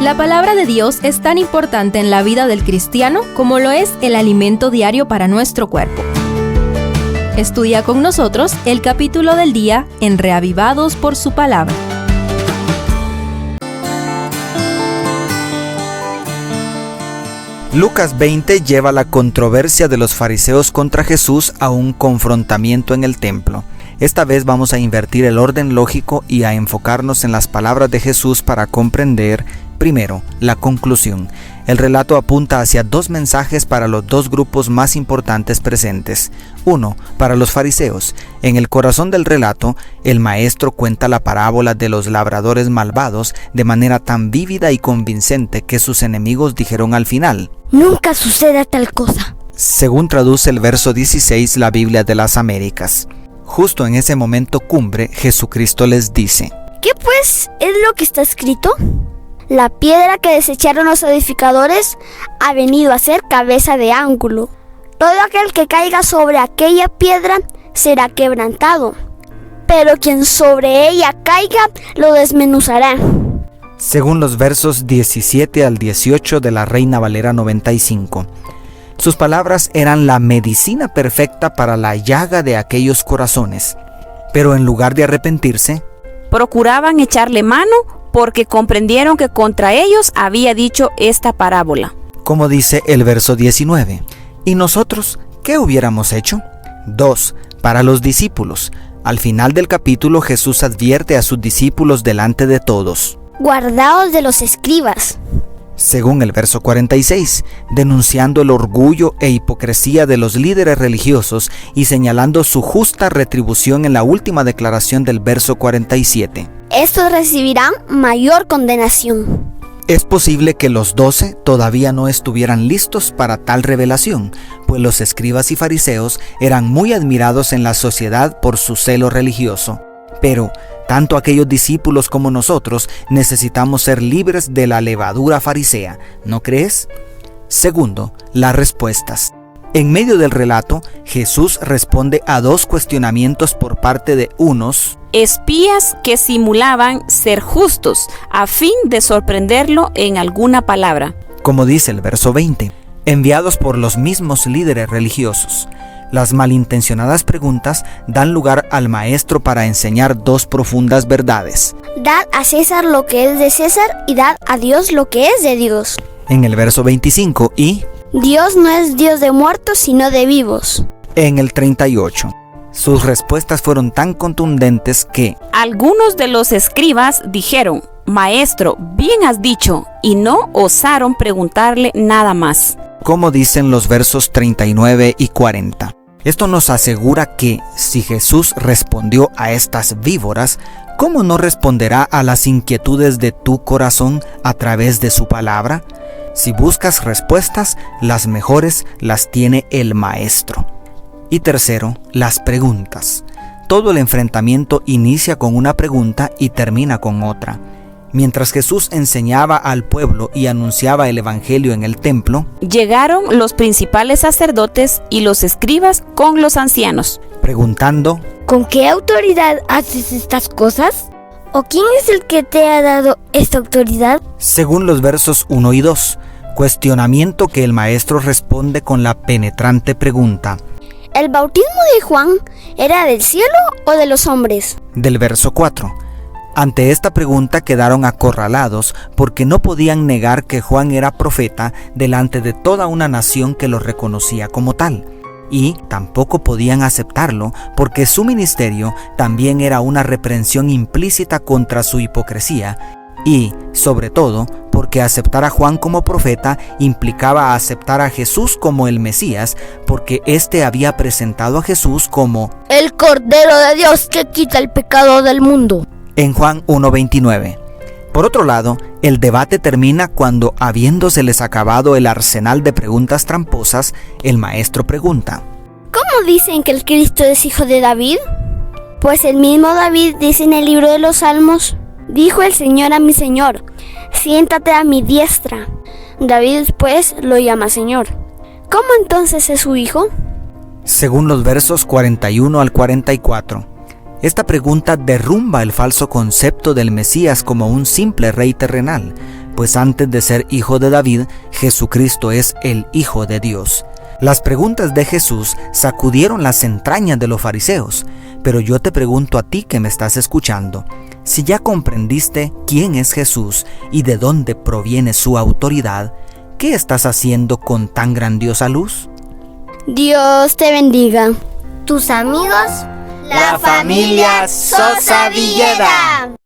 La palabra de Dios es tan importante en la vida del cristiano como lo es el alimento diario para nuestro cuerpo. Estudia con nosotros el capítulo del día en Reavivados por su palabra. Lucas 20 lleva la controversia de los fariseos contra Jesús a un confrontamiento en el templo. Esta vez vamos a invertir el orden lógico y a enfocarnos en las palabras de Jesús para comprender, primero, la conclusión. El relato apunta hacia dos mensajes para los dos grupos más importantes presentes. Uno, para los fariseos. En el corazón del relato, el maestro cuenta la parábola de los labradores malvados de manera tan vívida y convincente que sus enemigos dijeron al final: «Nunca suceda tal cosa», según traduce el verso 16 la Biblia de las Américas. Justo en ese momento cumbre, Jesucristo les dice: «¿Qué pues es lo que está escrito? La piedra que desecharon los edificadores ha venido a ser cabeza de ángulo. Todo aquel que caiga sobre aquella piedra será quebrantado, pero quien sobre ella caiga lo desmenuzará». Según los versos 17 al 18 de la Reina Valera 95. Sus palabras eran la medicina perfecta para la llaga de aquellos corazones. Pero en lugar de arrepentirse, procuraban echarle mano porque comprendieron que contra ellos había dicho esta parábola. Como dice el verso 19. ¿Y nosotros qué hubiéramos hecho? 2. Para los discípulos. Al final del capítulo, Jesús advierte a sus discípulos delante de todos: «Guardaos de los escribas», según el verso 46, denunciando el orgullo e hipocresía de los líderes religiosos y señalando su justa retribución en la última declaración del verso 47. «Estos recibirán mayor condenación». Es posible que los 12 todavía no estuvieran listos para tal revelación, pues los escribas y fariseos eran muy admirados en la sociedad por su celo religioso. Pero tanto aquellos discípulos como nosotros necesitamos ser libres de la levadura farisea, ¿no crees? Segundo, las respuestas. En medio del relato, Jesús responde a dos cuestionamientos por parte de unos espías que simulaban ser justos a fin de sorprenderlo en alguna palabra. Como dice el verso 20, enviados por los mismos líderes religiosos. Las malintencionadas preguntas dan lugar al maestro para enseñar dos profundas verdades. «Dad a César lo que es de César y dad a Dios lo que es de Dios». En el verso 25 y «Dios no es Dios de muertos sino de vivos». En el 38. Sus respuestas fueron tan contundentes que algunos de los escribas dijeron: «Maestro, bien has dicho», y no osaron preguntarle nada más. Como dicen los versos 39 y 40. Esto nos asegura que, si Jesús respondió a estas víboras, ¿cómo no responderá a las inquietudes de tu corazón a través de su palabra? Si buscas respuestas, las mejores las tiene el Maestro. Y tercero, las preguntas. Todo el enfrentamiento inicia con una pregunta y termina con otra. Mientras Jesús enseñaba al pueblo y anunciaba el evangelio en el templo, llegaron los principales sacerdotes y los escribas con los ancianos, preguntando: «¿Con qué autoridad haces estas cosas? ¿O quién es el que te ha dado esta autoridad?». Según los versos 1 y 2, cuestionamiento que el maestro responde con la penetrante pregunta: «¿El bautismo de Juan era del cielo o de los hombres?». Del verso 4. Ante esta pregunta quedaron acorralados porque no podían negar que Juan era profeta delante de toda una nación que lo reconocía como tal. Y tampoco podían aceptarlo porque su ministerio también era una reprensión implícita contra su hipocresía y, sobre todo, porque aceptar a Juan como profeta implicaba aceptar a Jesús como el Mesías, porque éste había presentado a Jesús como «el Cordero de Dios que quita el pecado del mundo», en Juan 1:29. Por otro lado, el debate termina cuando, habiéndoseles acabado el arsenal de preguntas tramposas, el maestro pregunta: «¿Cómo dicen que el Cristo es hijo de David? Pues el mismo David dice en el libro de los Salmos: dijo el Señor a mi Señor, siéntate a mi diestra. David pues lo llama Señor. ¿Cómo entonces es su hijo?». Según los versos 41 al 44. Esta pregunta derrumba el falso concepto del Mesías como un simple rey terrenal, pues antes de ser hijo de David, Jesucristo es el Hijo de Dios. Las preguntas de Jesús sacudieron las entrañas de los fariseos, pero yo te pregunto a ti que me estás escuchando, si ya comprendiste quién es Jesús y de dónde proviene su autoridad, ¿qué estás haciendo con tan grandiosa luz? Dios te bendiga. Tus amigos, la familia Sosa Villeda.